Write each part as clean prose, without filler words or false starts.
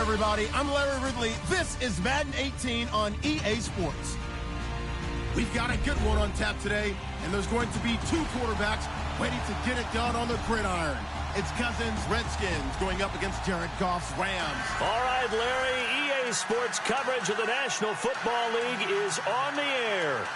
everybody. I'm Larry Ridley. This is Madden 18 on EA Sports. We've got a good one on tap today, and there's going to be two quarterbacks waiting to get it done on the gridiron. It's Cousins, Redskins, going up against Jared Goff's Rams. All right, Larry, EA Sports coverage of the National Football League is on the air.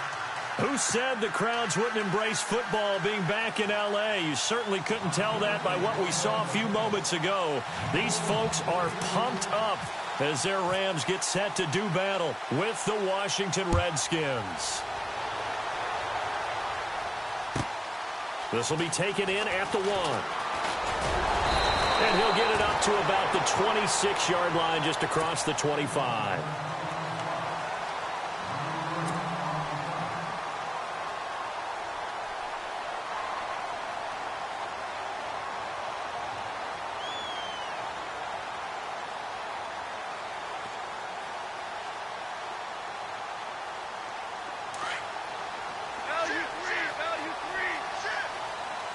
Who said the crowds wouldn't embrace football being back in L.A.? You certainly couldn't tell that by what we saw a few moments ago. These folks are pumped up as their Rams get set to do battle with the Washington Redskins. This will be taken in at the 1. And he'll get it up to about the 26-yard line just across the 25.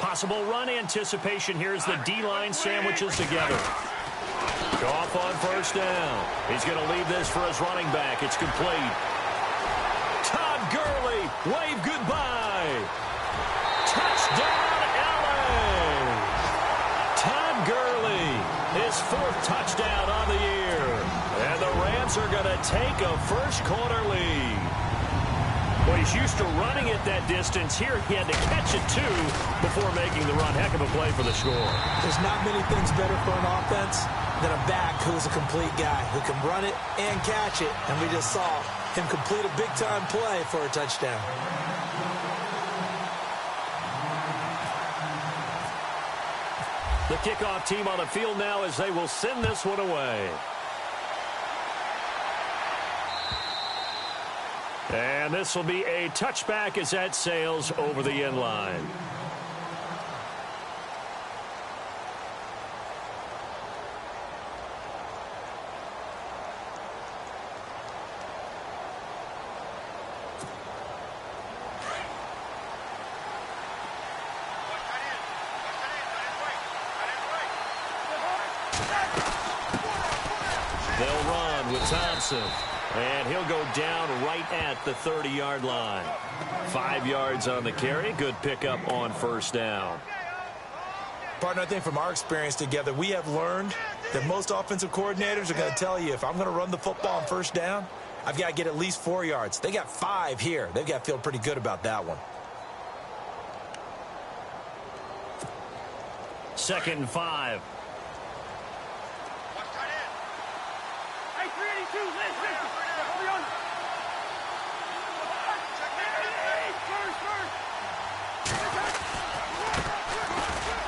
Possible run anticipation. Here's the D-line sandwiches together. Goff on first down. He's going to leave this for his running back. It's complete. Todd Gurley, wave goodbye. Touchdown, LA. Todd Gurley, his 4th touchdown on the year. And the Rams are going to take a first-quarter lead. Well, he's used to running it that distance. Here he had to catch it, too, before making the run. Heck of a play for the score. There's not many things better for an offense than a back who's a complete guy who can run it and catch it. And we just saw him complete a big-time play for a touchdown. The kickoff team on the field now as they will send this one away. And this will be a touchback as that sails over the end line. They'll run with Thompson. And he'll go down right at the 30-yard line. 5 yards on the carry. Good pickup on first down. Partner, I think from our experience together, we have learned that most offensive coordinators are going to tell you, if I'm going to run the football on first down, I've got to get at least 4 yards. They got 5 here. They've got to feel pretty good about that one. 2nd and 5.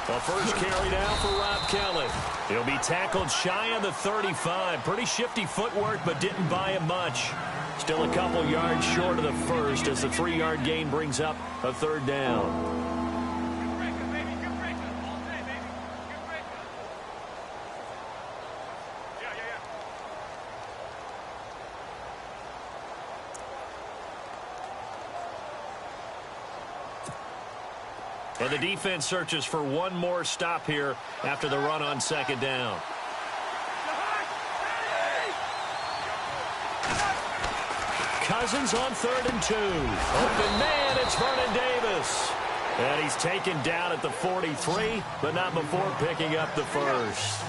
The first carry down for Rob Kelly. He'll be tackled shy of the 35. Pretty shifty footwork, but didn't buy him much. Still a couple yards short of the first as the 3-yard gain brings up a 3rd down. And the defense searches for one more stop here after the run on 2nd down. Cousins on 3rd and 2. Open man, it's Vernon Davis. And he's taken down at the 43, but not before picking up the first.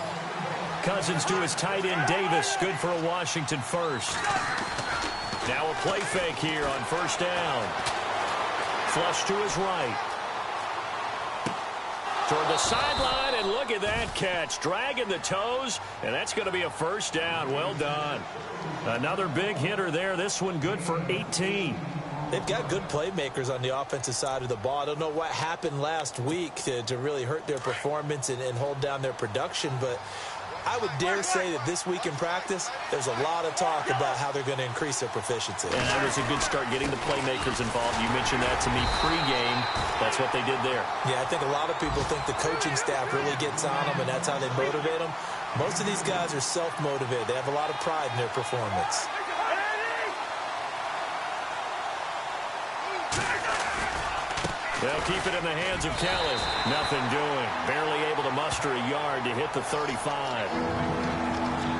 Cousins to his tight end Davis, good for a Washington first. Now a play fake here on first down. Flush to his right. Toward the sideline, and look at that catch. Dragging the toes, and that's going to be a first down. Well done. Another big hitter there. This one good for 18. They've got good playmakers on the offensive side of the ball. I don't know what happened last week to really hurt their performance and hold down their production, but I would dare say that this week in practice, there's a lot of talk about how they're going to increase their proficiency. And that was a good start, getting the playmakers involved. You mentioned that to me pregame. That's what they did there. Yeah, I think a lot of people think the coaching staff really gets on them, and that's how they motivate them. Most of these guys are self-motivated. They have a lot of pride in their performance. They'll keep it in the hands of Kelly. Nothing doing. Barely able to muster a yard to hit the 35.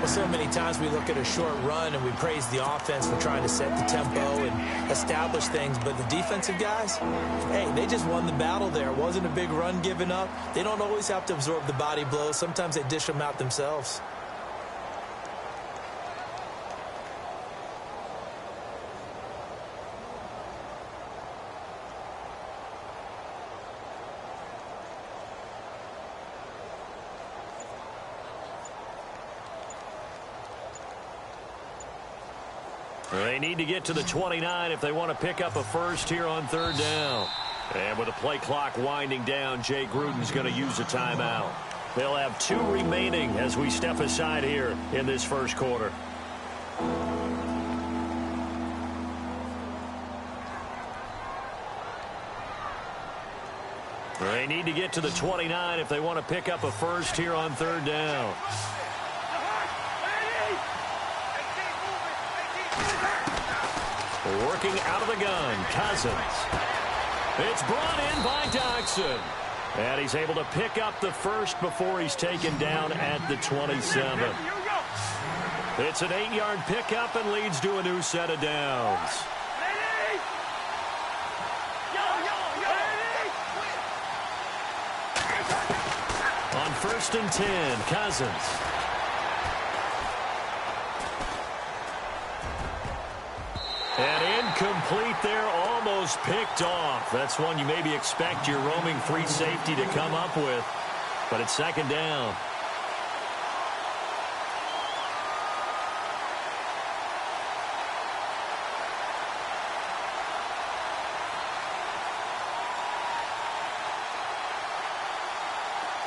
Well, so many times we look at a short run and we praise the offense for trying to set the tempo and establish things, but the defensive guys, hey, they just won the battle there. It wasn't a big run given up. They don't always have to absorb the body blows. Sometimes they dish them out themselves. They need to get to the 29 if they want to pick up a first here on third down. And with the play clock winding down, Jay Gruden's going to use a timeout. They'll have 2 remaining as we step aside here in this first quarter. They need to get to the 29 if they want to pick up a first here on third down. Working out of the gun, Cousins. It's brought in by Doxson. And he's able to pick up the first before he's taken down at the 27. It's an 8-yard pickup and leads to a new set of downs. On 1st and 10, Cousins. And incomplete there, almost picked off. That's one you maybe expect your roaming free safety to come up with. But it's 2nd down.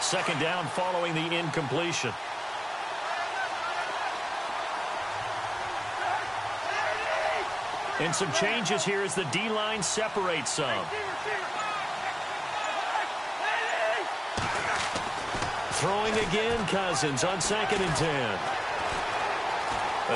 Second down following the incompletion. And some changes here as the D-line separates some. Throwing again, Cousins on 2nd and 10.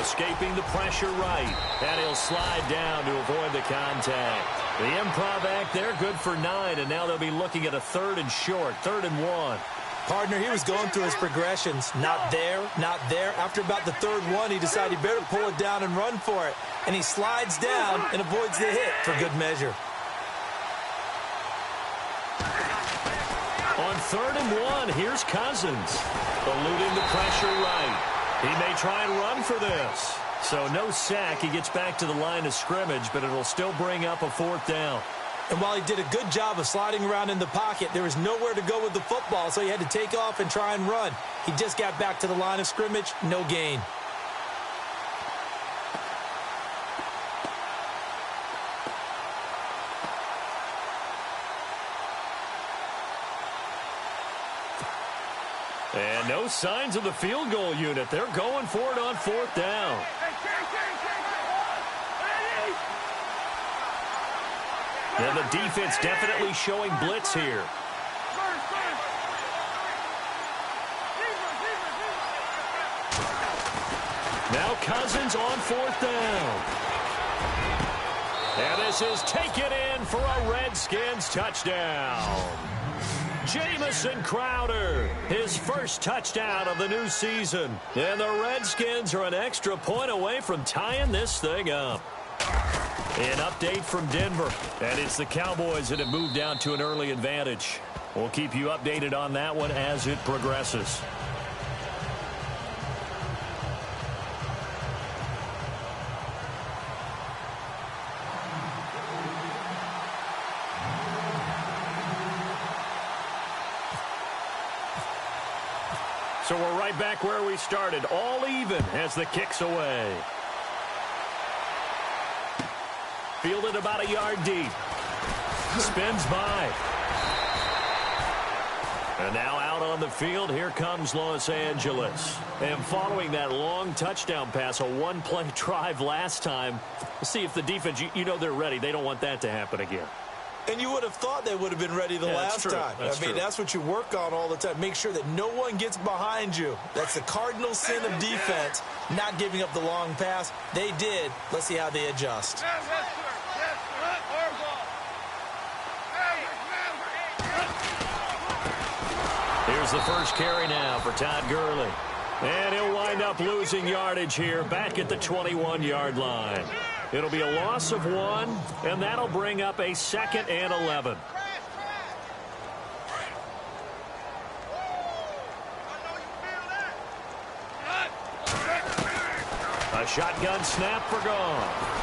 Escaping the pressure right. And he'll slide down to avoid the contact. The improv act there, good for 9. And now they'll be looking at a 3rd and short, 3rd and 1. Partner, he was going through his progressions. Not there, not there. After about the 3rd one, he decided he better pull it down and run for it. And he slides down and avoids the hit for good measure. On 3rd and 1, here's Cousins. Eluding the pressure right. He may try and run for this. So no sack. He gets back to the line of scrimmage, but it'll still bring up a 4th down. And while he did a good job of sliding around in the pocket, there was nowhere to go with the football, so he had to take off and try and run. He just got back to the line of scrimmage, no gain. And no signs of the field goal unit. They're going for it on 4th down. And the defense definitely showing blitz here. Now Cousins on 4th down. And this is taken in for a Redskins touchdown. Jamison Crowder, his first touchdown of the new season. And the Redskins are an extra point away from tying this thing up. An update from Denver, and it's the Cowboys that have moved down to an early advantage. We'll keep you updated on that one as it progresses. So we're right back where we started, all even as the kick's away. Fielded about a yard deep. Spins by. And now out on the field, here comes Los Angeles. And following that long touchdown pass, a one-play drive last time, we'll see if the defense, you know they're ready. They don't want that to happen again. And you would have thought they would have been ready the last time. I mean, that's what you work on all the time. Make sure that no one gets behind you. That's the cardinal sin of defense, not giving up the long pass. They did. Let's see how they adjust. Here's the first carry now for Todd Gurley. And he'll wind up losing yardage here back at the 21-yard line. It'll be a loss of 1, and that'll bring up a 2nd and 11. A shotgun snap for Goff.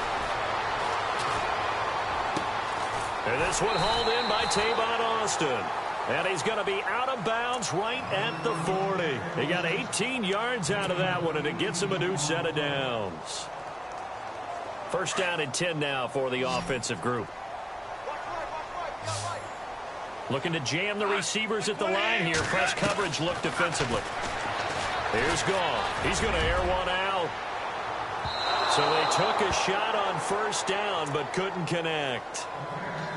And this one hauled in by Tavon Austin. And he's going to be out of bounds right at the 40. He got 18 yards out of that one, and it gets him a new set of downs. 1st down and 10 now for the offensive group. Looking to jam the receivers at the line here. Press coverage look defensively. Here's Goff. He's going to air one out. So they took a shot on 1st down but couldn't connect.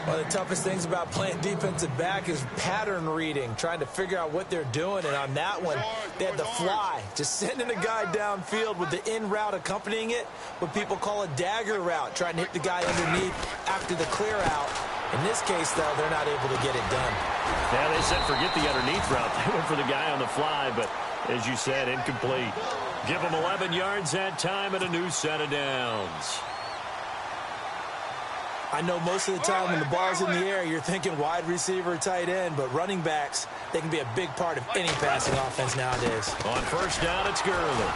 One of the toughest things about playing defensive back is pattern reading, trying to figure out what they're doing. And on that one, they had the fly, just sending a guy downfield with the in route accompanying it, what people call a dagger route, trying to hit the guy underneath after the clear out. In this case, though, they're not able to get it done. Yeah, they said forget the underneath route. They went for the guy on the fly, but as you said, incomplete. Give them 11 yards that time and a new set of downs. I know most of the time when the ball's in the air, you're thinking wide receiver, tight end, but running backs, they can be a big part of any passing offense nowadays. On 1st down, it's Gurley.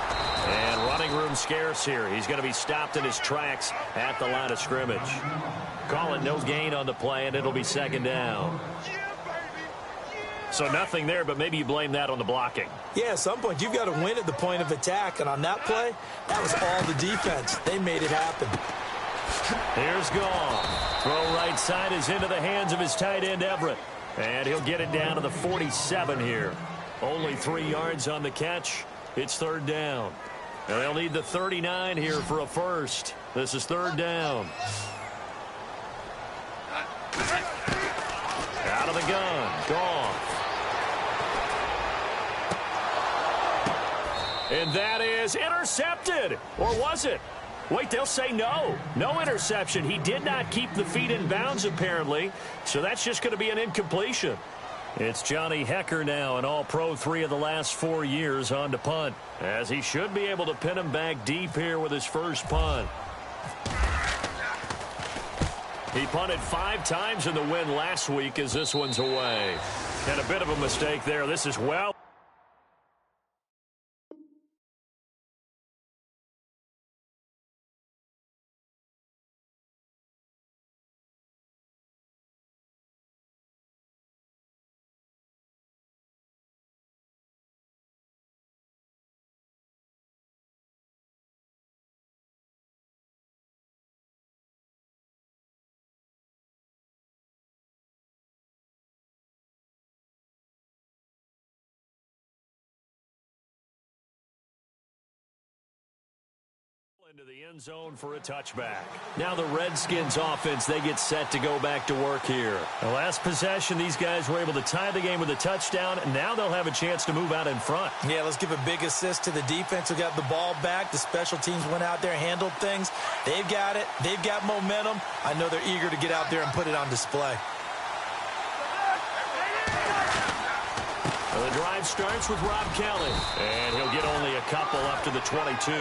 And running room scarce here. He's going to be stopped in his tracks at the line of scrimmage. Call it no gain on the play, and it'll be 2nd down. So nothing there, but maybe you blame that on the blocking. Yeah, at some point, you've got to win at the point of attack, and on that play, that was all the defense. They made it happen. Here's Goff. Throw right side is into the hands of his tight end, Everett. And he'll get it down to the 47 here. Only 3 yards on the catch. It's 3rd down. And they'll need the 39 here for a first. This is 3rd down. Out of the gun. Goff. And that is intercepted. Or was it? Wait, they'll say no. No interception. He did not keep the feet in bounds, apparently. So that's just going to be an incompletion. It's Johnny Hecker now, an all-pro 3 of the last 4 years on to punt, as he should be able to pin him back deep here with his first punt. He punted 5 times in the win last week as this one's away. And a bit of a mistake there. This is well. Into the end zone for a touchback. Now the Redskins offense, they get set to go back to work here. The last possession, these guys were able to tie the game with a touchdown, and now they'll have a chance to move out in front. Yeah, let's give a big assist to the defense who got the ball back. The special teams went out there, handled things. They've got it. They've got momentum. I know they're eager to get out there and put it on display. Well, the drive starts with Rob Kelly, and he'll get only a couple up to the 22.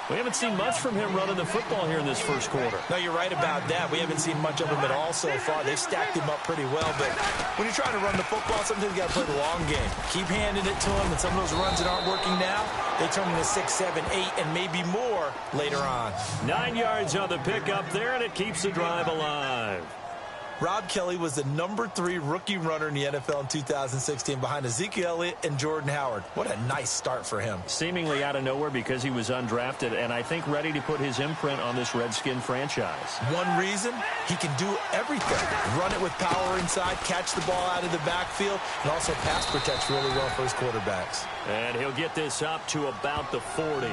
We haven't seen much from him running the football here in this first quarter. No, you're right about that. We haven't seen much of him at all so far. They've stacked him up pretty well, but when you're trying to run the football, sometimes you got to play the long game. Keep handing it to him, and some of those runs that aren't working now, they turn into 6, 7, 8, and maybe more later on. 9 yards on the pickup there, and it keeps the drive alive. Rob Kelly was the number 3 rookie runner in the NFL in 2016 behind Ezekiel Elliott and Jordan Howard. What a nice start for him. Seemingly out of nowhere because he was undrafted, and I think ready to put his imprint on this Redskin franchise. One reason, he can do everything. Run it with power inside, catch the ball out of the backfield, and also pass protects really well for his quarterbacks. And he'll get this up to about the 40.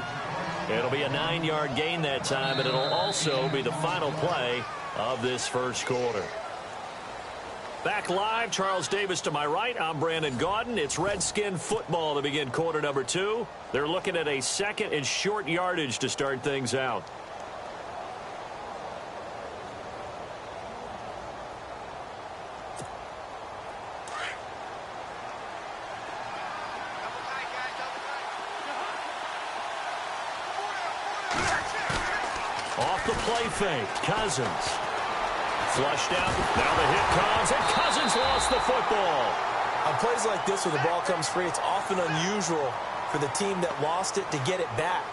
It'll be a 9-yard gain that time, and it'll also be the final play of this first quarter. Back live, Charles Davis to my right. I'm Brandon Gaudin. It's Redskin football to begin quarter number 2. They're looking at a 2nd and short yardage to start things out. Off the play fake, Cousins. Flushed out, now the hit comes, and Cousins lost the football. On plays like this where the ball comes free, it's often unusual for the team that lost it to get it back.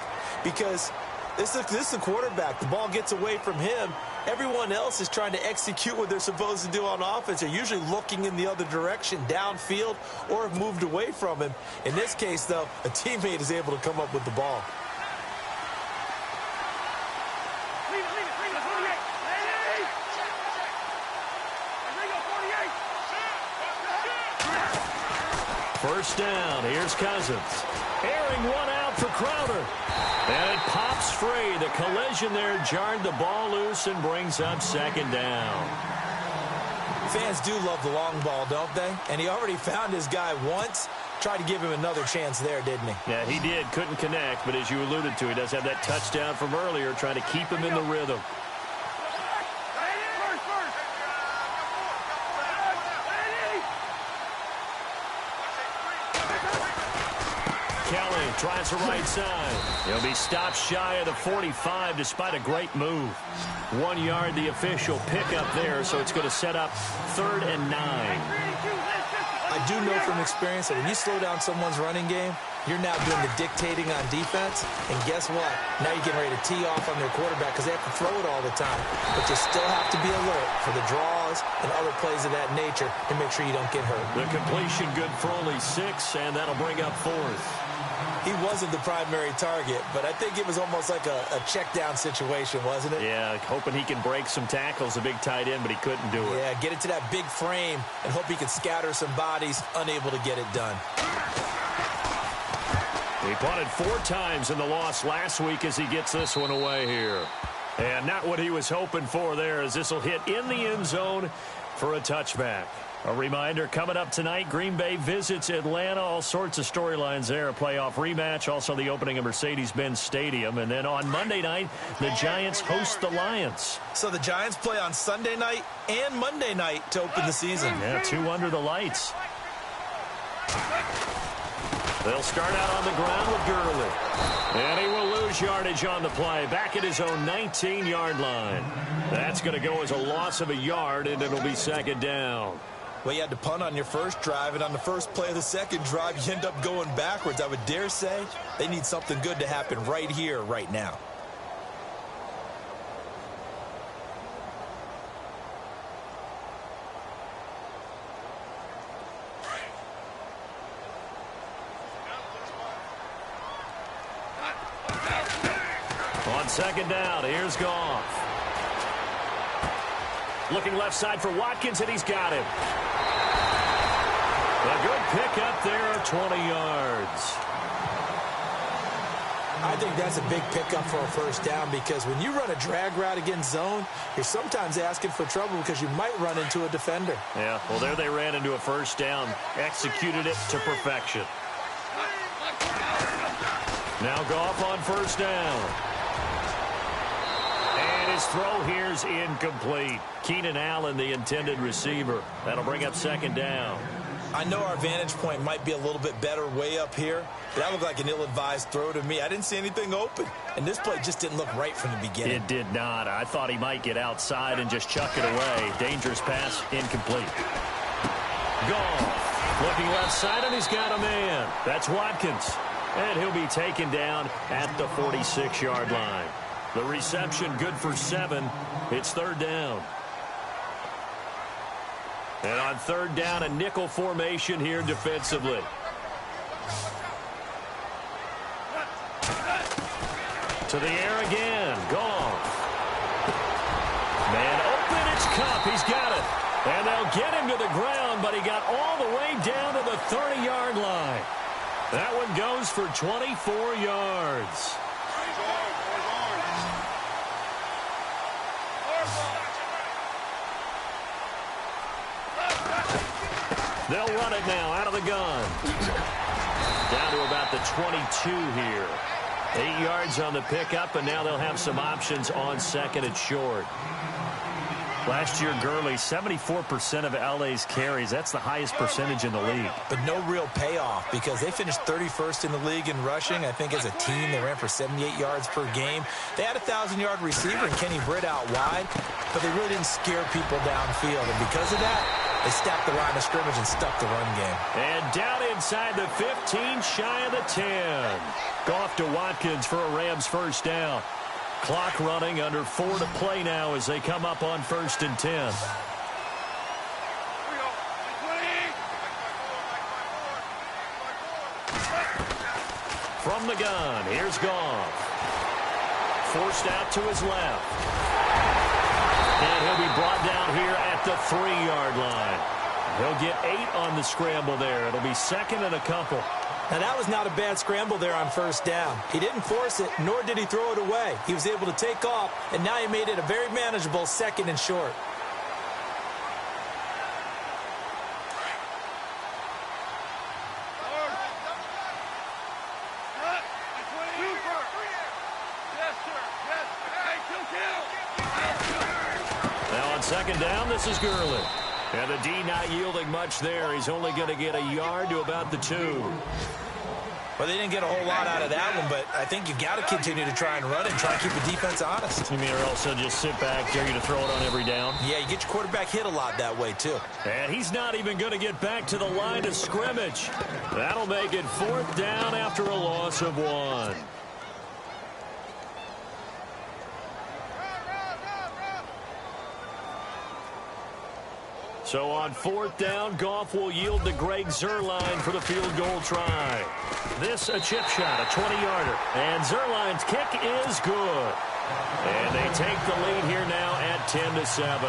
Because this is the quarterback. The ball gets away from him. Everyone else is trying to execute what they're supposed to do on offense. They're usually looking in the other direction, downfield, or have moved away from him. In this case, though, a teammate is able to come up with the ball. First down, here's Cousins. Airing one out for Crowder. And it pops free. The collision there jarred the ball loose and brings up second down. Fans do love the long ball, don't they? And he already found his guy once. Tried to give him another chance there, didn't he? Yeah, he did. Couldn't connect, but as you alluded to, he does have that touchdown from earlier, trying to keep him in the rhythm. Kelly tries the right side. He'll be stopped shy of the 45 despite a great move. 1 yard, the official pickup there, so it's going to set up 3rd and 9. I do know from experience that when you slow down someone's running game, you're now doing the dictating on defense. And guess what? Now you're getting ready to tee off on their quarterback because they have to throw it all the time. But you still have to be alert for the draws and other plays of that nature to make sure you don't get hurt. The completion good for only 6, and that'll bring up 4th. He wasn't the primary target, but I think it was almost like a check down situation, wasn't it? Yeah, hoping he can break some tackles, a big tight end, but he couldn't do it. Yeah, get it to that big frame and hope he can scatter some bodies, unable to get it done. He punted 4 times in the loss last week as he gets this one away here. And not what he was hoping for there, as this will hit in the end zone for a touchback. A reminder, coming up tonight, Green Bay visits Atlanta. All sorts of storylines there. A playoff rematch, also the opening of Mercedes-Benz Stadium. And then on Monday night, the Giants host the Lions. So the Giants play on Sunday night and Monday night to open the season. Yeah, 2 under the lights. They'll start out on the ground with Gurley. And he will lose yardage on the play. Back at his own 19-yard line. That's going to go as a loss of a yard, and it'll be second down. Well, you had to punt on your first drive, and on the first play of the second drive, you end up going backwards. I would dare say they need something good to happen right here, right now. On second down, here's Goff. Looking left side for Watkins, and he's got him. A good pickup there, 20 yards. I think that's a big pickup for a first down because when you run a drag route against zone, you're sometimes asking for trouble because you might run into a defender. Yeah, well, there they ran into a first down, executed it to perfection. Now Goff on first down. And his throw here's incomplete. Keenan Allen, the intended receiver. That'll bring up second down. I know our vantage point might be a little bit better way up here, but that looked like an ill-advised throw to me. I didn't see anything open, and this play just didn't look right from the beginning. It did not. I thought he might get outside and just chuck it away. Dangerous pass, incomplete. Goff looking left side, and he's got a man. That's Watkins. And he'll be taken down at the 46-yard line. The reception good for 7. It's third down. And on third down, a nickel formation here defensively. To the air again. Goff. Man open, it's Kupp. He's got it. And they'll get him to the ground, but he got all the way down to the 30-yard line. That one goes for 24 yards. They'll run it now out of the gun. Down to about the 22 here. 8 yards on the pickup, and now they'll have some options on second and short. Last year, Gurley, 74% of LA's carries. That's the highest percentage in the league. But no real payoff because they finished 31st in the league in rushing. I think as a team, they ran for 78 yards per game. They had a 1,000-yard receiver in Kenny Britt out wide, but they really didn't scare people downfield. And because of that, they stacked the line of scrimmage and stuck the run game. And down inside the 15, shy of the 10. Goff to Watkins for a Rams first down. Clock running, under 4 to play now as they come up on 1st and 10. From the gun, here's Goff. Forced out to his left. And he'll be brought down here at the 3-yard line. He'll get 8 on the scramble there. It'll be 2nd and a couple. Now, that was not a bad scramble there on 1st down. He didn't force it, nor did he throw it away. He was able to take off, and now he made it a very manageable 2nd and short. Now on 2nd down, this is Gurley. And the D not yielding much there. He's only going to get a yard to about the 2. Well, they didn't get a whole lot out of that one, but I think you've got to continue to try and run it and try and keep the defense honest. You mean or else just sit back, dare you to throw it on every down? Yeah, you get your quarterback hit a lot that way, too. And he's not even going to get back to the line of scrimmage. That'll make it 4th down after a loss of 1. So on 4th down, Goff will yield to Greg Zuerlein for the field goal try. This a chip shot, a 20-yarder. And Zuerlein's kick is good. And they take the lead here now at 10-7.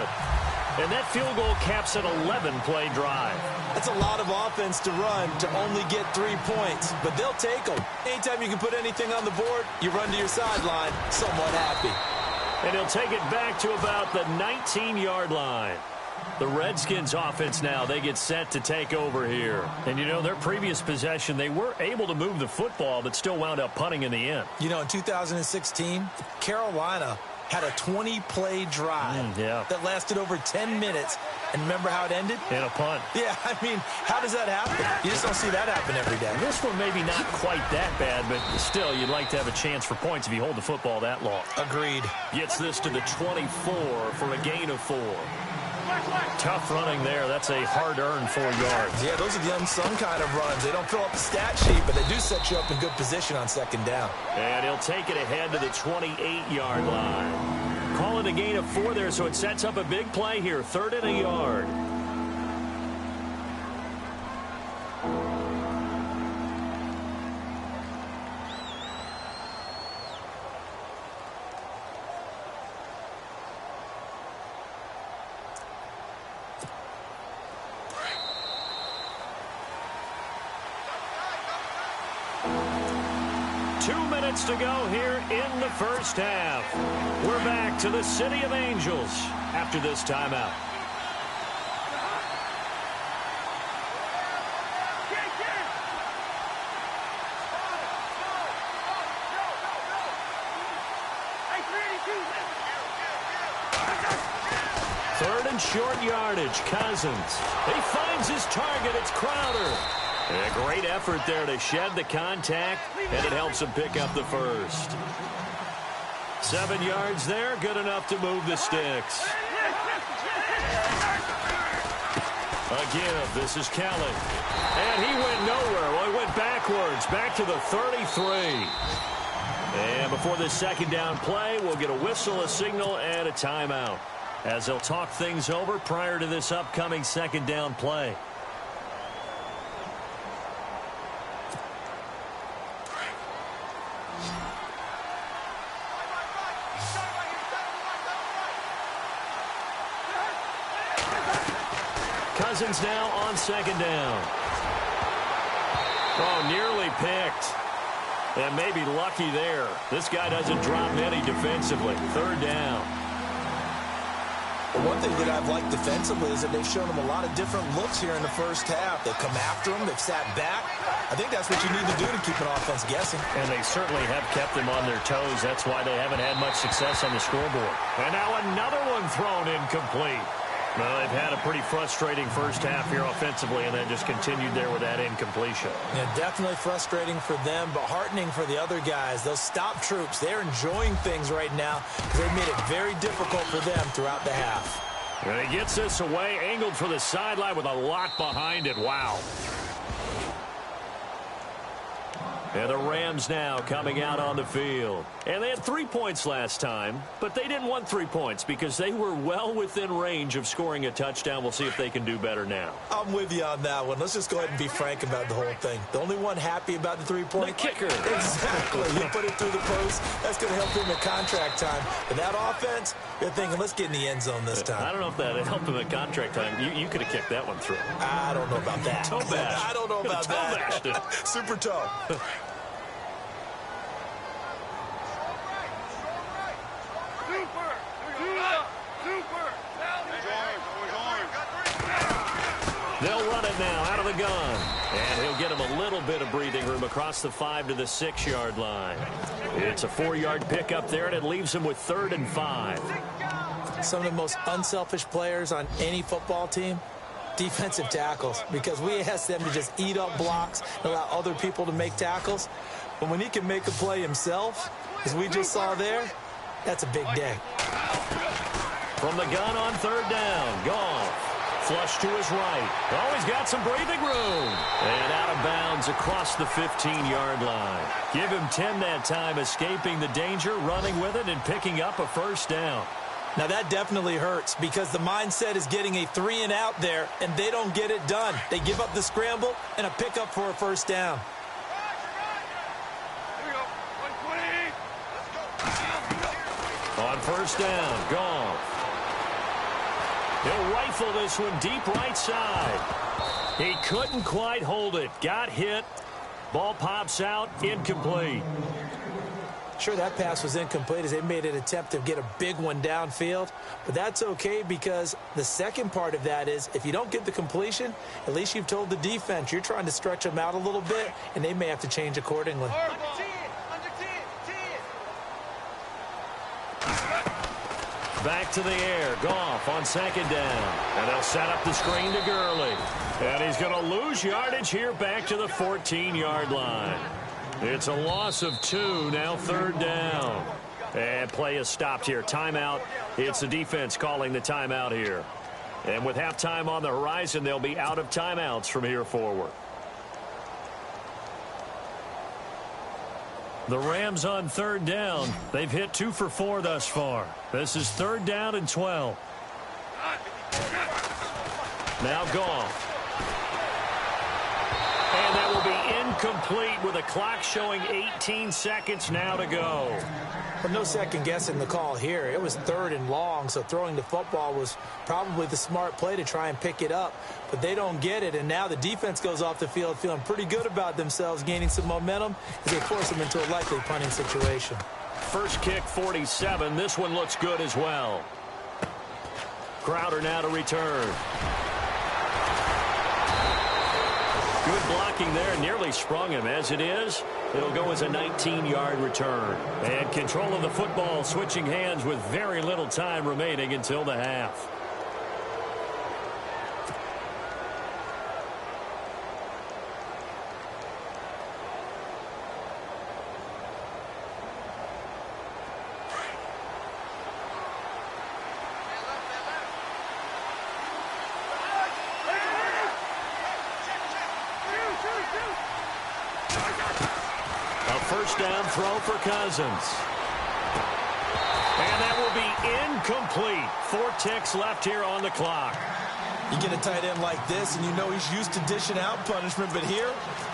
And that field goal caps an 11-play drive. That's a lot of offense to run to only get 3 points, but they'll take them. Anytime you can put anything on the board, you run to your sideline somewhat happy. And he'll take it back to about the 19-yard line. The Redskins offense now, they get set to take over here. And, you know, their previous possession, they were able to move the football, but still wound up punting in the end. You know, in 2016, Carolina had a 20-play drive that lasted over 10 minutes. And remember how it ended? In a punt. Yeah, I mean, how does that happen? You just don't see that happen every day. This one maybe not quite that bad, but still, you'd like to have a chance for points if you hold the football that long. Agreed. Gets this to the 24 for a gain of 4. Tough running there. That's a hard-earned 4 yards. Yeah, those are the unsung kind of runs. They don't fill up the stat sheet, but they do set you up in good position on 2nd down. And he'll take it ahead to the 28-yard line. Call it a gain of 4 there, so it sets up a big play here. 3rd and a yard. To go here in the 1st half. We're back to the City of Angels after this timeout. Third and short yardage. Cousins. He finds his target. It's Crowder. A great effort there to shed the contact, and it helps him pick up the first. 7 yards there, good enough to move the sticks. A give, this is Kelly. And he went nowhere. Well, he went backwards, back to the 33. And before this 2nd down play, we'll get a whistle, a signal, and a timeout, as they'll talk things over prior to this upcoming 2nd down play. Cousins now on 2nd down. Oh, nearly picked. And maybe lucky there. This guy doesn't drop many defensively. 3rd down. Well, one thing that I've liked defensively is that they've shown them a lot of different looks here in the first half. They've come after them. They've sat back. I think that's what you need to do to keep an offense guessing. And they certainly have kept them on their toes. That's why they haven't had much success on the scoreboard. And now another one thrown incomplete. Well, they've had a pretty frustrating first half here offensively, and then just continued there with that incompletion. Yeah, definitely frustrating for them, but heartening for the other guys. Those stop troops, they're enjoying things right now because they've made it very difficult for them throughout the half. And he gets this away, angled for the sideline with a lot behind it. Wow. And the Rams now coming out on the field. And they had 3 points last time, but they didn't want 3 points because they were well within range of scoring a touchdown. We'll see if they can do better now. I'm with you on that one. Let's just go ahead and be frank about the whole thing. The only one happy about the 3-point? The kicker. Exactly. He put it through the post. That's going to help him at contract time. But that offense, you're thinking, let's get in the end zone this time. I don't know if that helped him at contract time. You could have kicked that one through. I don't know about that. Toe bash. I don't know about that. Toe bashed it. Super toe. They'll run it now out of the gun. And he'll get him a little bit of breathing room across the 5 to the 6-yard line. It's a 4-yard pickup there, and it leaves him with 3rd and 5. Some of the most unselfish players on any football team, defensive tackles, because we ask them to just eat up blocks and allow other people to make tackles. But when he can make a play himself, as we just saw there, that's a big day. From the gun on 3rd down, Goff. Flush to his right. Oh, he's got some breathing room. And out of bounds across the 15-yard line. Give him 10 that time, escaping the danger, running with it, and picking up a 1st down. Now, that definitely hurts because the mindset is getting a 3-and-out there, and they don't get it done. They give up the scramble and a pickup for a 1st down. On 1st down, Goff. He'll rifle this one deep right side. He couldn't quite hold it. Got hit. Ball pops out. Incomplete. Sure, that pass was incomplete as they made an attempt to get a big one downfield. But that's okay because the second part of that is if you don't get the completion, at least you've told the defense you're trying to stretch them out a little bit, and they may have to change accordingly. Back to the air. Goff on 2nd down. And they'll set up the screen to Gurley. And he's going to lose yardage here back to the 14-yard line. It's a loss of 2, now 3rd down. And play is stopped here. Timeout. It's the defense calling the timeout here. And with halftime on the horizon, they'll be out of timeouts from here forward. The Rams on 3rd down. They've hit 2 for 4 thus far. This is 3rd down and 12. Now Goff. And that will be incomplete with a clock showing 18 seconds now to go. But no second guessing the call here. It was 3rd and long, so throwing the football was probably the smart play to try and pick it up. But they don't get it, and now the defense goes off the field feeling pretty good about themselves, gaining some momentum as they force them into a likely punting situation. First kick, 47. This one looks good as well. Crowder now to return. Good blocking there, nearly sprung him. As it is, it'll go as a 19-yard return. And control of the football switching hands with very little time remaining until the half. First down throw for Cousins. And that will be incomplete. 4 ticks left here on the clock. You get a tight end like this, and you know he's used to dishing out punishment, but here,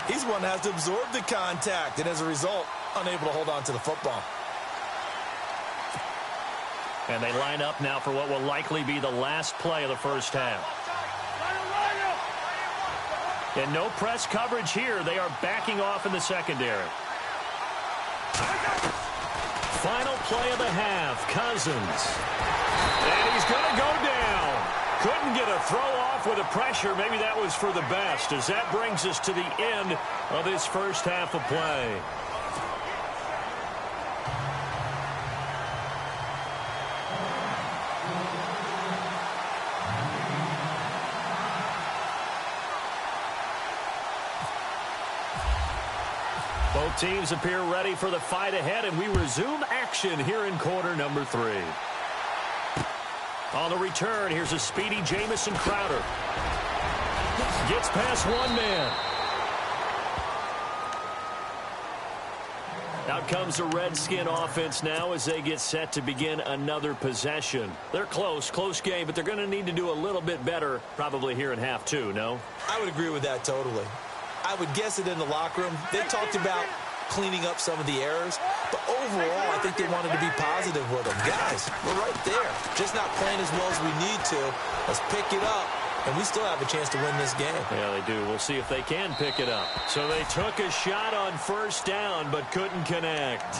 he's one that has to absorb the contact, and as a result, unable to hold on to the football. And they line up now for what will likely be the last play of the first half. And no press coverage here. They are backing off in the secondary. Final play of the half, Cousins. And he's going to go down. Couldn't get a throw off with the pressure. Maybe that was for the best, as that brings us to the end of this first half of play. Both teams appear ready for the fight ahead, and we resume action here in quarter number 3. On the return, here's a speedy Jamison Crowder. Gets past one man. Out comes the Redskin offense now as they get set to begin another possession. They're close game, but they're going to need to do a little bit better probably here in half 2, no? I would agree with that totally. I would guess it in the locker room. They talked about cleaning up some of the errors, but overall, I think they wanted to be positive with them. Guys, we're right there. Just not playing as well as we need to. Let's pick it up, and we still have a chance to win this game. Yeah, they do. We'll see if they can pick it up. So they took a shot on first down, but couldn't connect.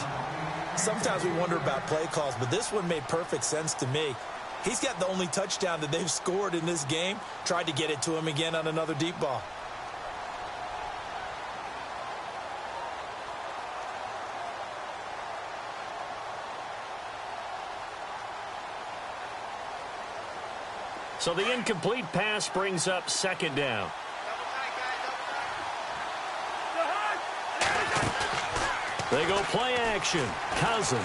Sometimes we wonder about play calls, but this one made perfect sense to me. He's got the only touchdown that they've scored in this game. Tried to get it to him again on another deep ball. So the incomplete pass brings up second down. They go play action. Cousins.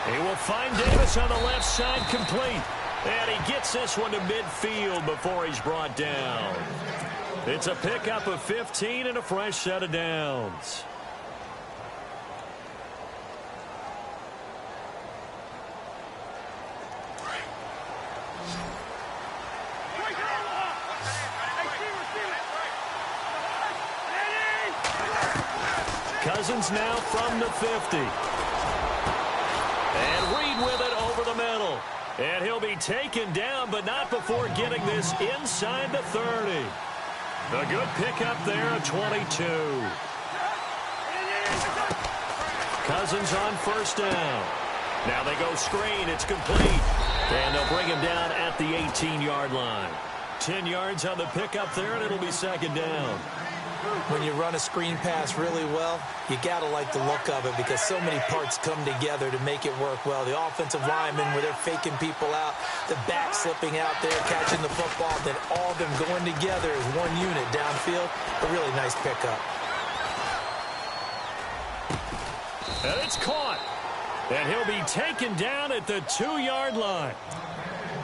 He will find Davis on the left side, complete. And he gets this one to midfield before he's brought down. It's a pickup of 15 and a fresh set of downs. Cousins now from the 50. And Reed with it over the middle. And he'll be taken down, but not before getting this inside the 30. A good pickup there at 22. Cousins on first down. Now they go screen. It's complete. And they'll bring him down at the 18-yard line. 10 yards on the pickup there, and it'll be second down. When you run a screen pass really well, you got to like the look of it because so many parts come together to make it work well. The offensive linemen, where they're faking people out, the back slipping out there, catching the football, then all of them going together as one unit downfield. A really nice pickup. And it's caught. And he'll be taken down at the 2-yard line.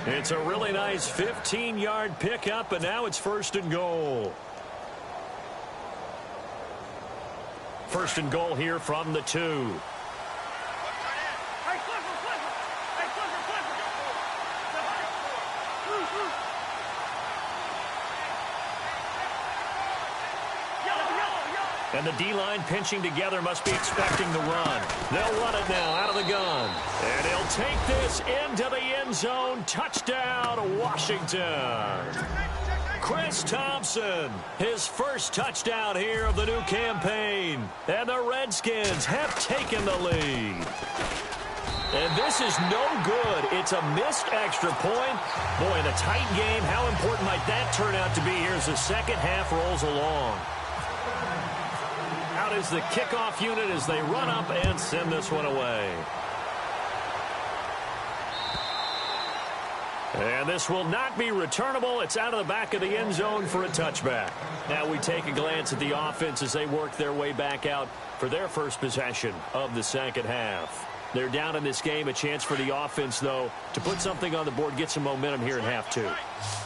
It's a really nice 15-yard pickup, and now it's first and goal. First and goal here from the 2. And the D-line pinching together must be expecting the run. They'll run it now out of the gun. And he'll take this into the end zone. Touchdown, Washington. Chris Thompson, his first touchdown here of the new campaign. And the Redskins have taken the lead. And this is no good. It's a missed extra point. Boy, in a tight game, how important might that turn out to be here as the second half rolls along. Out is the kickoff unit as they run up and send this one away. And this will not be returnable. It's out of the back of the end zone for a touchback. Now we take a glance at the offense as they work their way back out for their first possession of the second half. They're down in this game. A chance for the offense, though, to put something on the board, get some momentum here in half 2.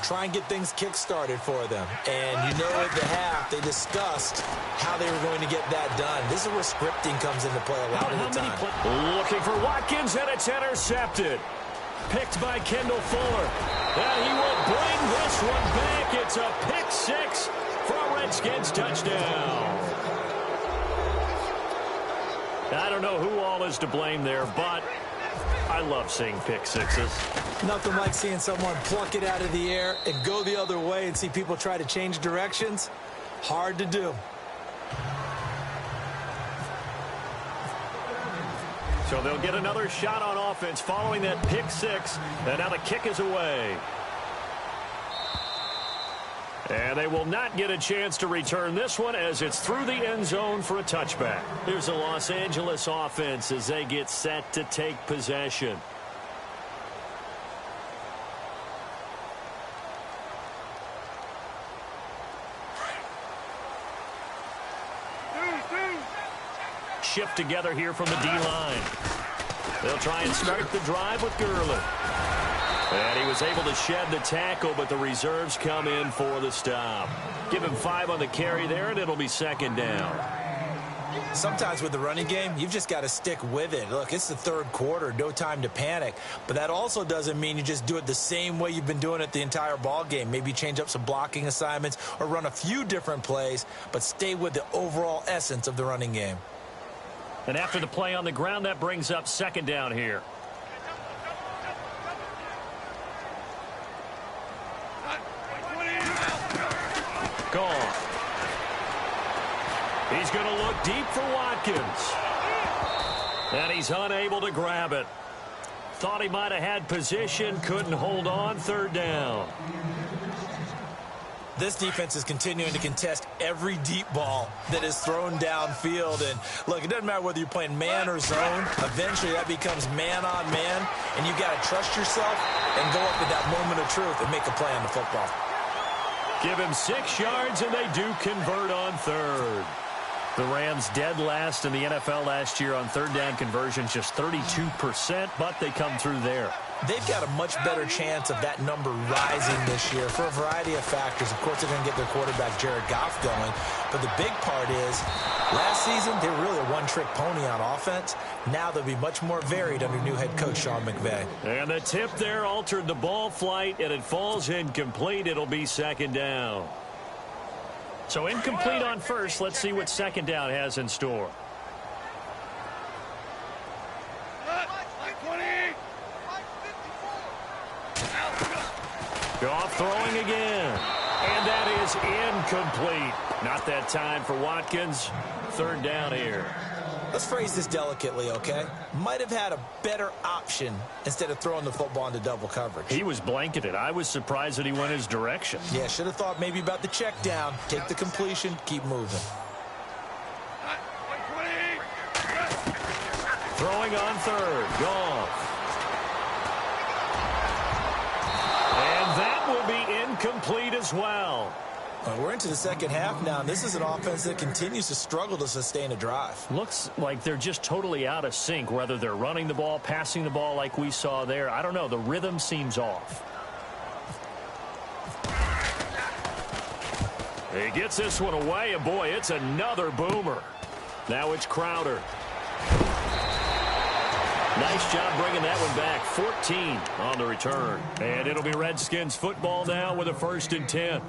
Try and get things kick-started for them. And you know at the half, they discussed how they were going to get that done. This is where scripting comes into play a lot of the time. Looking for Watkins, and it's intercepted. Picked by Kendall Fuller. And he will bring this one back. It's a pick 6 for a Redskins touchdown. I don't know who all is to blame there, but I love seeing pick sixes. Nothing like seeing someone pluck it out of the air and go the other way and see people try to change directions. Hard to do. So they'll get another shot on offense following that pick six. And now the kick is away. And they will not get a chance to return this one as it's through the end zone for a touchback. Here's the Los Angeles offense as they get set to take possession. Shift together here from the D-line. They'll try and start the drive with Gurley. And he was able to shed the tackle, but the reserves come in for the stop. Give him 5 on the carry there, and it'll be second down. Sometimes with the running game, you've just got to stick with it. Look, it's the third quarter, no time to panic. But that also doesn't mean you just do it the same way you've been doing it the entire ball game. Maybe change up some blocking assignments or run a few different plays, but stay with the overall essence of the running game. And after the play on the ground, that brings up second down here. Gone. He's going to look deep for Watkins. And he's unable to grab it. Thought he might have had position, couldn't hold on, third down. This defense is continuing to contest every deep ball that is thrown downfield. And, look, it doesn't matter whether you're playing man or zone. Eventually, that becomes man on man. And you've got to trust yourself and go up at that moment of truth and make a play on the football. Give him 6 yards, and they do convert on third. The Rams dead last in the NFL last year on third down conversions, just 32%, but they come through there. They've got a much better chance of that number rising this year for a variety of factors. Of course, they're going to get their quarterback, Jared Goff, going. But the big part is, last season, they were really a one-trick pony on offense. Now they'll be much more varied under new head coach Sean McVay. And the tip there altered the ball flight, and it falls incomplete. It'll be second down. So incomplete on first. Let's see what second down has in store. Goff throwing again. And that is incomplete. Not that time for Watkins. Third down here. Let's phrase this delicately, okay? Might have had a better option instead of throwing the football into double coverage. He was blanketed. I was surprised that he went his direction. Yeah, should have thought maybe about the check down. Take the completion, keep moving. Throwing on third. Goff. And that will be incomplete as well. We're into the second half now, and this is an offense that continues to struggle to sustain a drive. Looks like they're just totally out of sync, whether they're running the ball, passing the ball like we saw there. I don't know. The rhythm seems off. He gets this one away, and boy, it's another boomer. Now it's Crowder. Nice job bringing that one back. 14 on the return. And it'll be Redskins football now with a 1st and 10.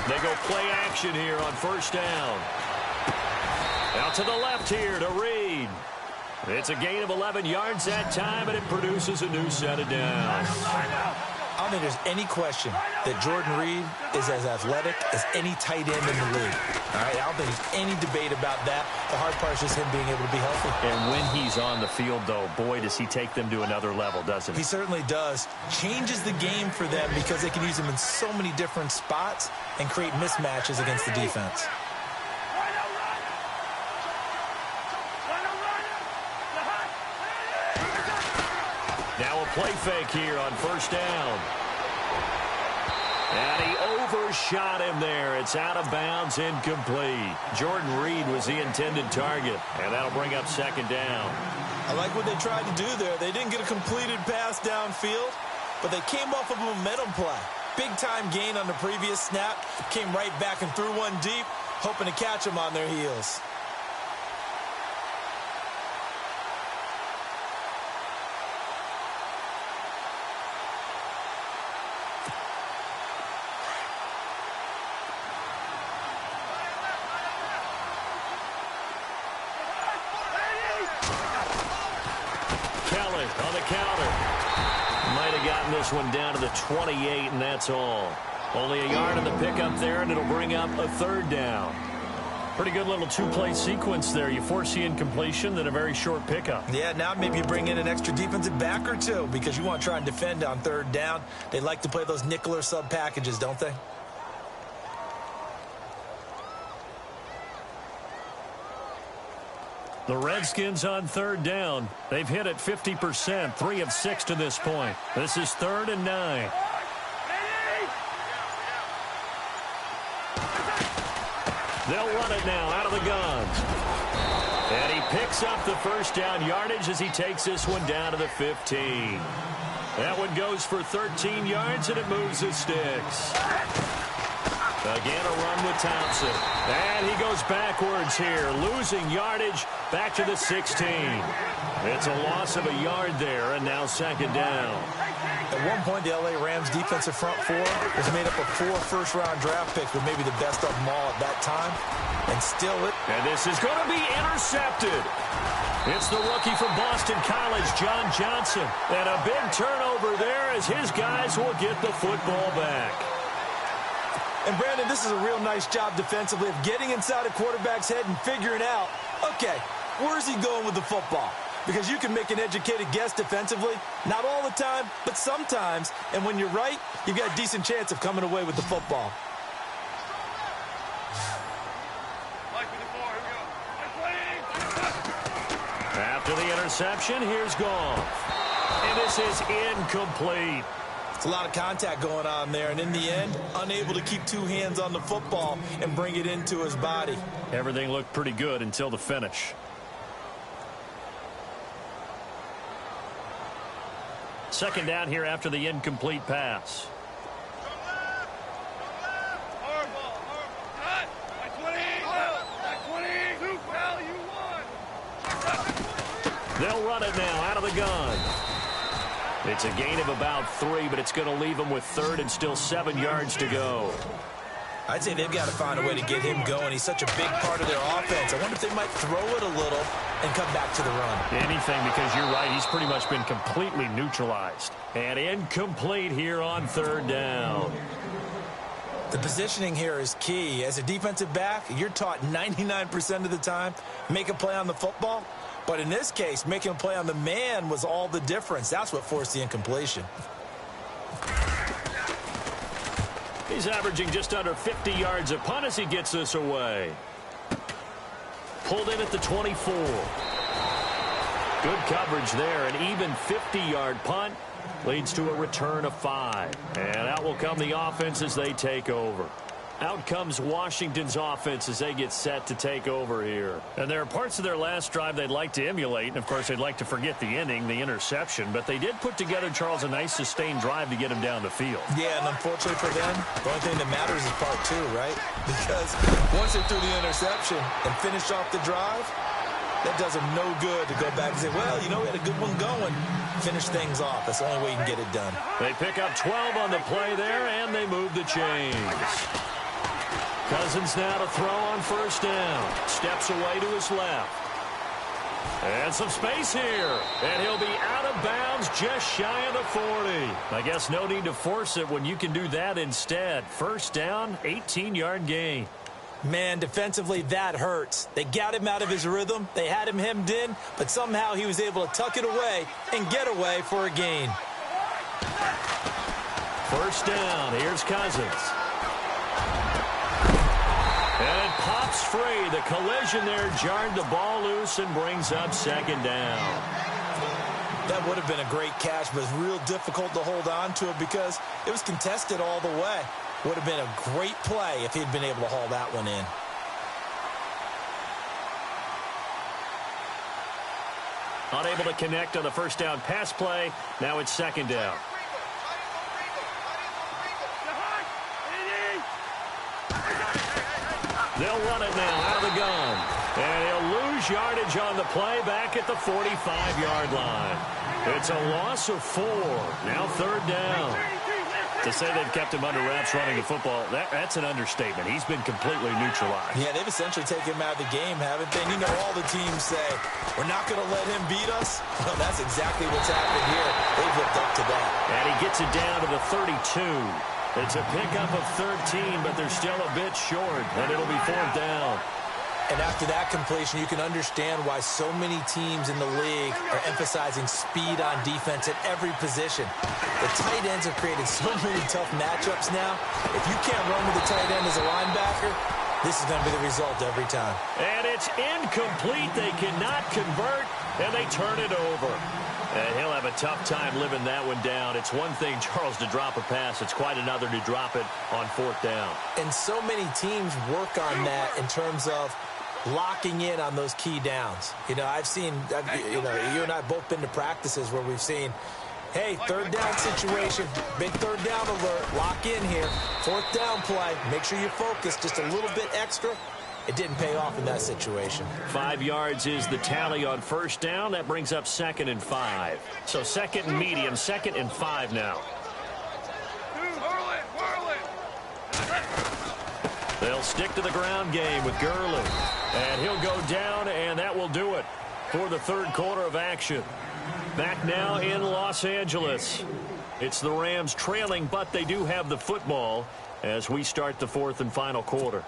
They go play action here on 1st down. Out to the left here to Reed. It's a gain of 11 yards that time, and it produces a new set of downs. I don't think there's any question that Jordan Reed is as athletic as any tight end in the league. All right, I don't think there's any debate about that. The hard part is just him being able to be healthy. And when he's on the field, though, boy, does he take them to another level, doesn't he? He certainly does. Changes the game for them because they can use him in so many different spots and create mismatches against the defense. Now a play fake here on 1st down. And he overshot him there. It's out of bounds, incomplete. Jordan Reed was the intended target, and that'll bring up 2nd down. I like what they tried to do there. They didn't get a completed pass downfield, but they came off of a momentum play. Big-time gain on the previous snap. Came right back and threw one deep, hoping to catch them on their heels. this one down to the 28, and that's all. Only a yard in the pickup there, and it'll bring up a third down. Pretty good little two-play sequence there. You force the incompletion, then a very short pickup. Yeah, now maybe you bring in an extra defensive back or two because you want to try and defend on third down. They like to play those nickel or sub packages, don't they? The Redskins on third down. They've hit it 50%, 3 of 6 to this point. This is 3rd and 9. They'll run it now out of the guns. And he picks up the first down yardage as he takes this one down to the 15. That one goes for 13 yards, and it moves the sticks. Again, a run with Thompson. And he goes backwards here, losing yardage back to the 16. It's a loss of a yard there, and now 2nd down. At one point, the L.A. Rams defensive front four was made up of 4 first-round draft picks, but maybe the best of them all at that time. And still it. And this is going to be intercepted. It's the rookie from Boston College, John Johnson. And a big turnover there as his guys will get the football back. And, Brandon, this is a real nice job defensively of getting inside a quarterback's head and figuring out, okay, where's he going with the football? Because you can make an educated guess defensively. Not all the time, but sometimes. And when you're right, you've got a decent chance of coming away with the football. After the interception, here's Goff. And this is incomplete. It's a lot of contact going on there, and in the end, unable to keep 2 hands on the football and bring it into his body. Everything looked pretty good until the finish. 2nd down here after the incomplete pass. They'll run it now out of the gun. It's a gain of about 3, but it's going to leave him with 3rd and still 7 yards to go. I'd say they've got to find a way to get him going. He's such a big part of their offense. I wonder if they might throw it a little and come back to the run. Anything, because you're right. He's pretty much been completely neutralized. And incomplete here on 3rd down. The positioning here is key. As a defensive back, you're taught 99% of the time, make a play on the football. But in this case, making a play on the man was all the difference. That's what forced the incompletion. He's averaging just under 50 yards a punt as he gets this away. Pulled in at the 24. Good coverage there. An even 50-yard punt leads to a return of 5. And out will come the offense as they take over. Out comes Washington's offense as they get set to take over here. And there are parts of their last drive they'd like to emulate. And, of course, they'd like to forget the inning, the interception. But they did put together, Charles, a nice sustained drive to get him down the field. Yeah, and unfortunately for them, the only thing that matters is part 2, right? Because once they threw the interception and finished off the drive, that does them no good to go back and say, well, you know, we had a good one going. Finish things off. That's the only way you can get it done. They pick up 12 on the play there, and they move the chains. Cousins now to throw on 1st down. Steps away to his left. And some space here. And he'll be out of bounds just shy of the 40. I guess no need to force it when you can do that instead. 1st down, 18-yard gain. Man, defensively, that hurts. They got him out of his rhythm. They had him hemmed in, but somehow he was able to tuck it away and get away for a gain. 1st down. Here's Cousins. And it pops free. The collision there jarred the ball loose and brings up 2nd down. That would have been a great catch, but it's real difficult to hold on to it because it was contested all the way. Would have been a great play if he'd been able to haul that one in. Unable to connect on the 1st down pass play. Now it's 2nd down. They'll run it now out of the gun. And he'll lose yardage on the play back at the 45-yard line. It's a loss of 4. Now 3rd down. To say they've kept him under wraps running the football, that's an understatement. He's been completely neutralized. Yeah, they've essentially taken him out of the game, haven't they? You know, all the teams say, we're not going to let him beat us. Well, that's exactly what's happened here. They've lived up to that. And he gets it down to the 32. It's a pickup of 13, but they're still a bit short, and it'll be 4th down. And after that completion, you can understand why so many teams in the league are emphasizing speed on defense at every position. The tight ends have created so many tough matchups now. If you can't run with the tight end as a linebacker, this is going to be the result every time. And it's incomplete. They cannot convert, and they turn it over. And he'll have a tough time living that one down. It's one thing, Charles, to drop a pass. It's quite another to drop it on 4th down. And so many teams work on that in terms of locking in on those key downs. You know, you and I both been to practices where we've seen, hey, 3rd down situation, big 3rd down alert, lock in here, 4th down play, make sure you focus just a little bit extra. It didn't pay off in that situation. 5 yards is the tally on 1st down. That brings up 2nd and 5. So 2nd and medium, 2nd and 5 now. They'll stick to the ground game with Gurley. And he'll go down, and that will do it for the 3rd quarter of action. Back now in Los Angeles. It's the Rams trailing, but they do have the football as we start the 4th and final quarter.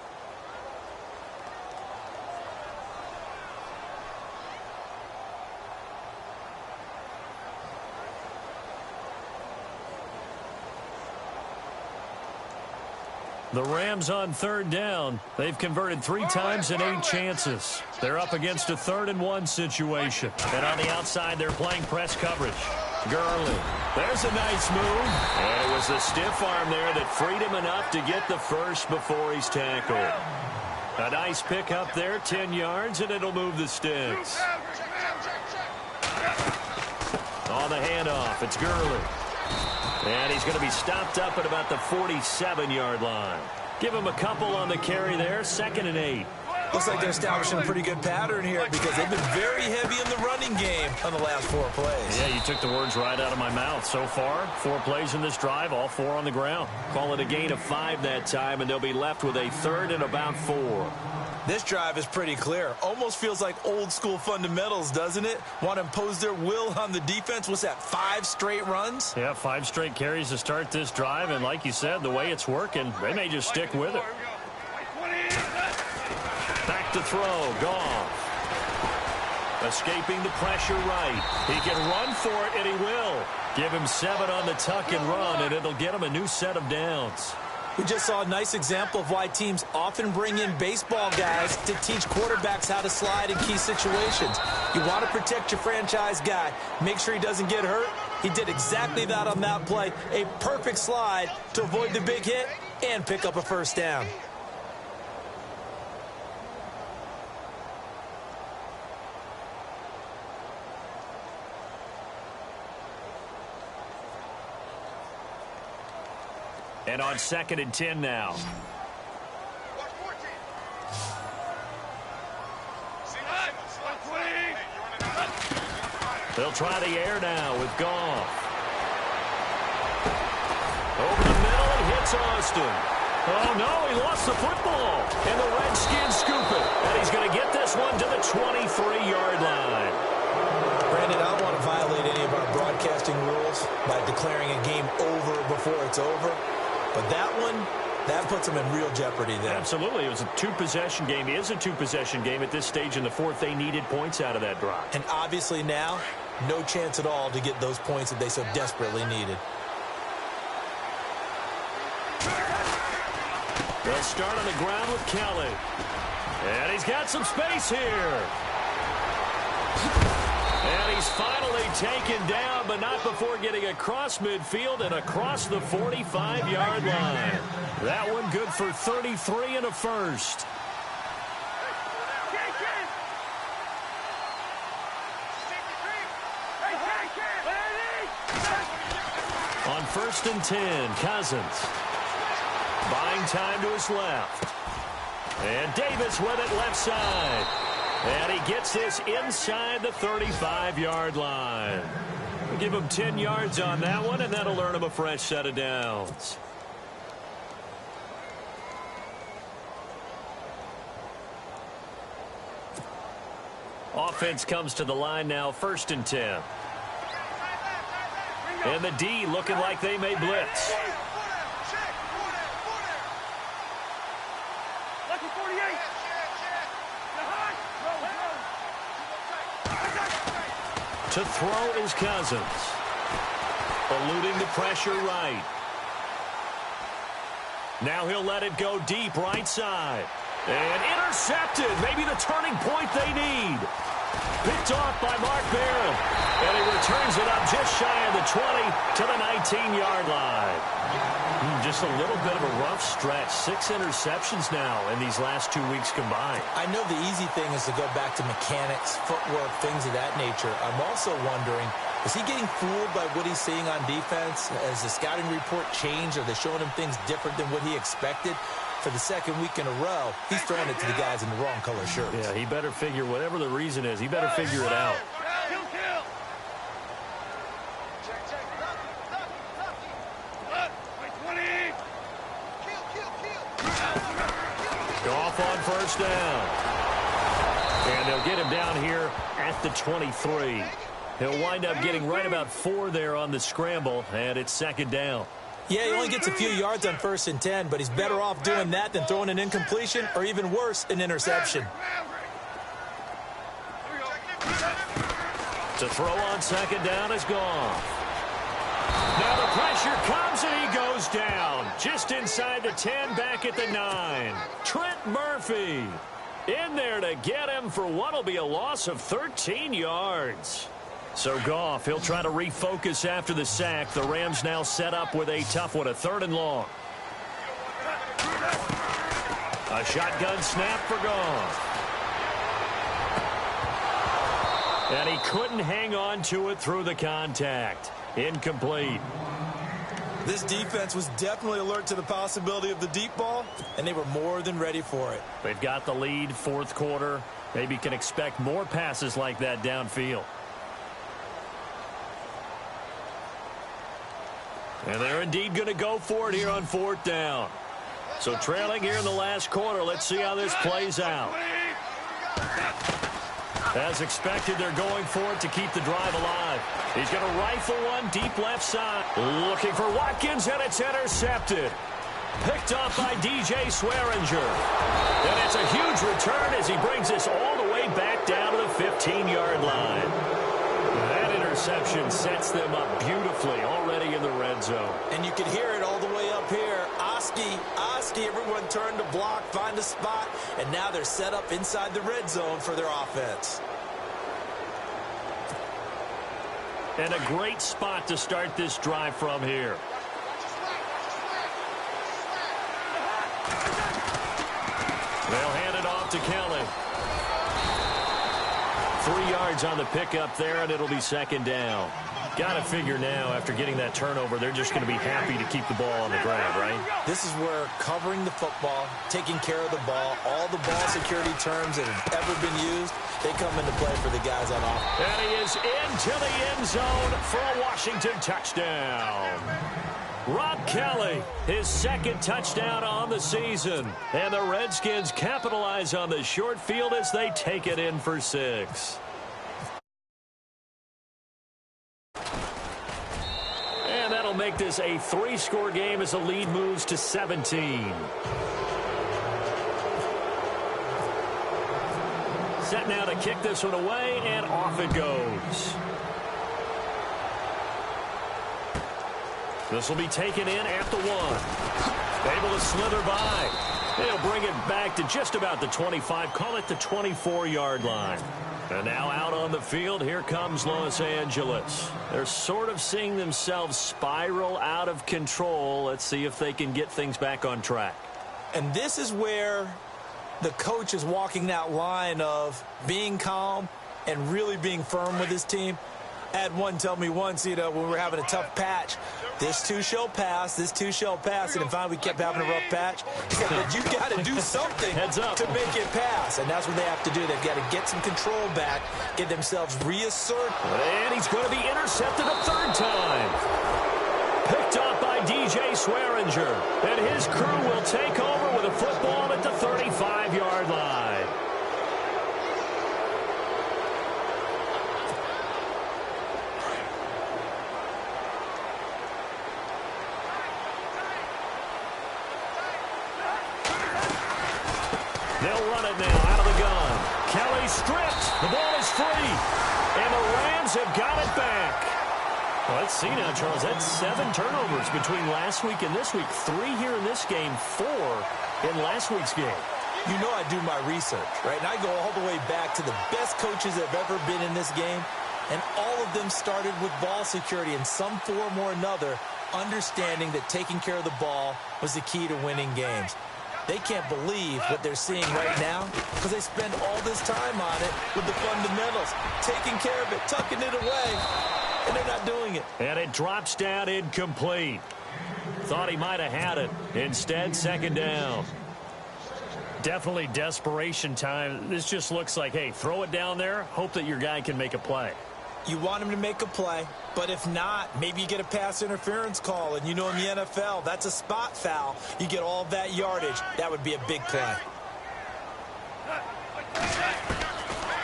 The Rams on 3rd down. They've converted 3 times in 8 chances. They're up against a 3rd and 1 situation. And on the outside, they're playing press coverage. Gurley. There's a nice move. And it was a stiff arm there that freed him enough to get the first before he's tackled. A nice pick up there, 10 yards, and it'll move the sticks. On the handoff, it's Gurley. And he's going to be stopped up at about the 47-yard line. Give him a couple on the carry there, 2nd and 8. Looks like they're establishing a pretty good pattern here because they've been very heavy in the running game on the last 4 plays. Yeah, you took the words right out of my mouth. So far, 4 plays in this drive, all 4 on the ground. Call it a gain of 5 that time, and they'll be left with a 3rd and about 4. This drive is pretty clear. Almost feels like old school fundamentals, doesn't it? Want to impose their will on the defense. What's that, 5 straight runs? Yeah, 5 straight carries to start this drive. And like you said, the way it's working, they may just stick with it. Back to throw, Goff. Escaping the pressure right. He can run for it, and he will. Give him 7 on the tuck and run, and it'll get him a new set of downs. We just saw a nice example of why teams often bring in baseball guys to teach quarterbacks how to slide in key situations. You want to protect your franchise guy. Make sure he doesn't get hurt. He did exactly that on that play. A perfect slide to avoid the big hit and pick up a 1st down. And on 2nd and 10 now. They'll try the air now with Goff. Over the middle, and hits Austin. Oh, no, he lost the football. And the Redskins scoop it. And he's going to get this one to the 23-yard line. Brandon, I don't want to violate any of our broadcasting rules by declaring a game over before it's over. But that one, that puts them in real jeopardy there. Absolutely. It was a 2-possession game. It is a 2-possession game at this stage in the 4th. They needed points out of that drive. And obviously now, no chance at all to get those points that they so desperately needed. They'll start on the ground with Kelly. And he's got some space here. And he's finally taken down, but not before getting across midfield and across the 45-yard line. That one good for 33 and a 1st. On 1st and 10, Cousins. Buying time to his left. And Davis with it left side. And he gets this inside the 35-yard line. Give him 10 yards on that one, and that'll earn him a fresh set of downs. Offense comes to the line now, 1st and 10. And the D looking like they may blitz. To throw is Cousins. Eluding the pressure right. Now he'll let it go deep right side. And intercepted. Maybe the turning point they need. Picked off by Mark Barron. And he returns it up just shy of the 20 to the 19-yard line. Just a little bit of a rough stretch. 6 interceptions now in these last 2 weeks combined. I know the easy thing is to go back to mechanics, footwork, things of that nature. I'm also wondering, is he getting fooled by what he's seeing on defense? Has the scouting report changed? Are they showing him things different than what he expected? For the 2nd week in a row, he's throwing it to the guys in the wrong color shirts. Yeah, he better figure, whatever the reason is, he better figure it out. Goff on 1st down. And they'll get him down here at the 23. He'll wind up getting right about 4 there on the scramble, and it's 2nd down. Yeah, he only gets a few yards on 1st and 10, but he's better off doing that than throwing an incompletion or even worse, an interception. To throw on 2nd down is Goff. Now the pressure comes and he goes down. Just inside the 10, back at the 9. Trent Murphy in there to get him for what will be a loss of 13 yards. So Goff, he'll try to refocus after the sack. The Rams now set up with a tough one, a 3rd and long. A shotgun snap for Goff. And he couldn't hang on to it through the contact. Incomplete. This defense was definitely alert to the possibility of the deep ball, and they were more than ready for it. They've got the lead, 4th quarter. Maybe can expect more passes like that downfield. And they're indeed going to go for it here on 4th down. So trailing here in the last quarter. Let's see how this plays out. As expected, they're going for it to keep the drive alive. He's going to rifle one deep left side. Looking for Watkins, and it's intercepted. Picked off by DJ Swearinger. And it's a huge return as he brings us all the way back down to the 15-yard line. That interception sets them up beautifully already in the red zone. And you can hear it all the way up here. Oski, everyone turned to block, find a spot, and now they're set up inside the red zone for their offense. And a great spot to start this drive from here. They'll hand it off to Kelly. 3 yards on the pickup there, and it'll be 2nd down. Got to figure now, after getting that turnover, they're just going to be happy to keep the ball on the ground, right? This is where covering the football, taking care of the ball, all the ball security terms that have ever been used, they come into play for the guys on offense. And he is into the end zone for a Washington touchdown. Rob Kelly, his 2nd touchdown on the season. And the Redskins capitalize on the short field as they take it in for 6. And that'll make this a 3-score game as the lead moves to 17. Set now to kick this one away, and off it goes. This will be taken in at the 1. Able to slither by. They'll bring it back to just about the 25. Call it the 24-yard line. And now out on the field, here comes Los Angeles. They're sort of seeing themselves spiral out of control. Let's see if they can get things back on track. And this is where the coach is walking that line of being calm and really being firm with his team. I had one tell me once, when we were having a tough patch, This too shall pass. This too shall pass. And finally, we kept having a rough patch. He said, but you got to do something Heads up to make it pass. And that's what they have to do. They've got to get some control back, get themselves reasserted. And he's going to be intercepted a third time. Picked up by DJ Swearinger. And his crew will take over with a football at the 35-yard line. They'll run it now out of the gun. Kelly stripped. The ball is free. And the Rams have got it back. Well, let's see now, Charles. That's 7 turnovers between last week and this week. 3 here in this game, 4 in last week's game. You know I do my research, right? And I go all the way back to the best coaches that have ever been in this game. And all of them started with ball security in some form or another, understanding that taking care of the ball was the key to winning games. They can't believe what they're seeing right now because they spend all this time on it with the fundamentals, taking care of it, tucking it away, and they're not doing it. And it drops down incomplete. Thought he might have had it. Instead, second down. Definitely desperation time. This just looks like, hey, throw it down there, hope that your guy can make a play. You want him to make a play, but if not, maybe you get a pass interference call. And you know in the NFL, that's a spot foul. You get all that yardage. That would be a big play.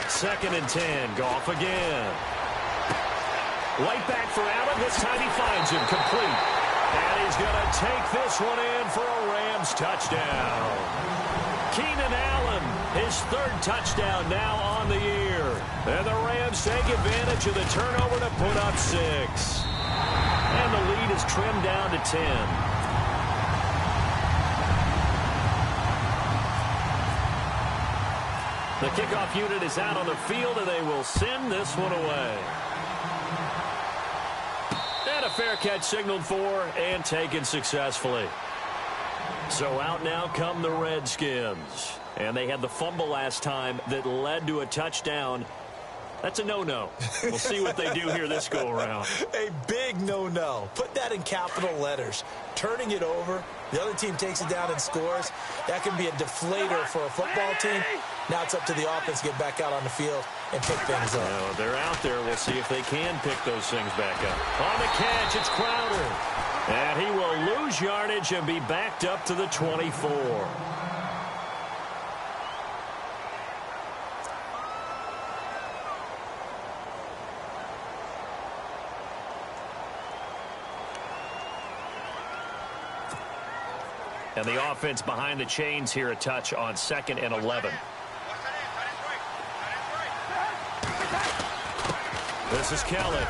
2nd and 10. Goff again. Right back for Allen. This time he finds him complete. And he's going to take this one in for a Rams touchdown. Keenan Allen, his 3rd touchdown now on the year. And the Rams take advantage of the turnover to put up 6. And the lead is trimmed down to 10. The kickoff unit is out on the field, and they will send this one away. And a fair catch signaled for and taken successfully. So out now come the Redskins. And they had the fumble last time that led to a touchdown. That's a no-no. We'll see what they do here this go-around. A big no-no. Put that in capital letters. Turning it over, the other team takes it down and scores. That can be a deflator for a football team. Now it's up to the offense to get back out on the field and pick things up. Well, they're out there. We'll see if they can pick those things back up. On the catch, it's Crowder. And he will lose yardage and be backed up to the 24. And the offense behind the chains here, a touch on 2nd and 11. This is Kelly.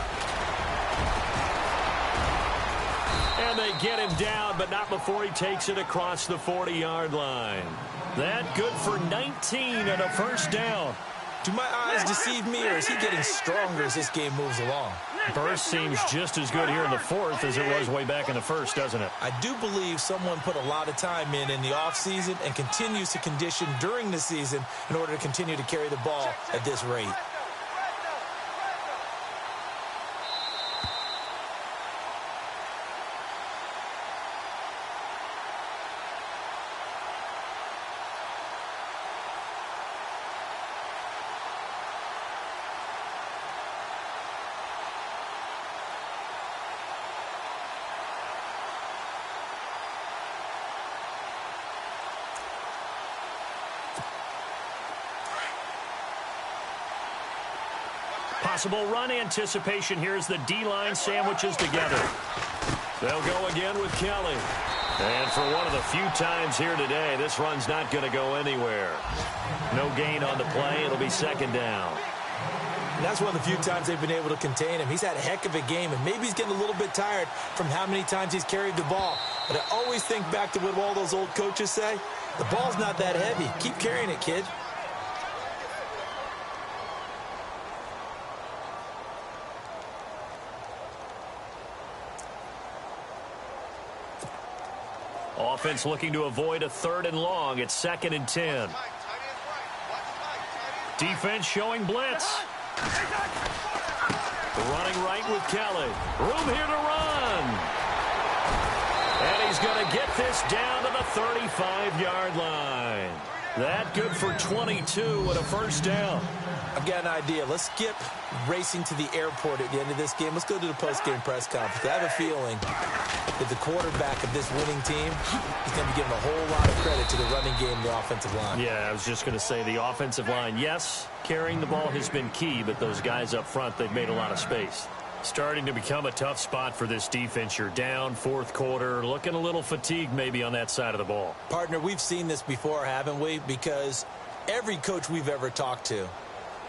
And they get him down, but not before he takes it across the 40-yard line. That good for 19 and a first down. Do my eyes deceive me, or is he getting stronger as this game moves along? Burst seems just as good here in the 4th as it was way back in the 1st, doesn't it? I do believe someone put a lot of time in the offseason and continues to condition during the season in order to continue to carry the ball at this rate. Possible run anticipation here as the D-line sandwiches together. They'll go again with Kelly. And for one of the few times here today, this run's not going to go anywhere. No gain on the play. It'll be second down. And that's one of the few times they've been able to contain him. He's had a heck of a game, and maybe he's getting a little bit tired from how many times he's carried the ball. But I always think back to what all those old coaches say. The ball's not that heavy. Keep carrying it, kid. Offense looking to avoid a 3rd and long. It's 2nd and 10. Defense showing blitz. Running right with Kelly. Room here to run. And he's going to get this down to the 35-yard line. That good for 22 with a first down. I've got an idea. Let's skip racing to the airport at the end of this game. Let's go to the post-game press conference. I have a feeling that the quarterback of this winning team is going to be giving a whole lot of credit to the running game and the offensive line. Yeah, I was just going to say the offensive line, yes, carrying the ball has been key, but those guys up front, they've made a lot of space. Starting to become a tough spot for this defense. You're down, fourth quarter, looking a little fatigued maybe on that side of the ball. Partner, we've seen this before, haven't we? Because every coach we've ever talked to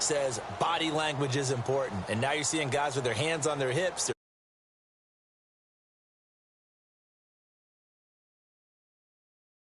says body language is important. And now you're seeing guys with their hands on their hips.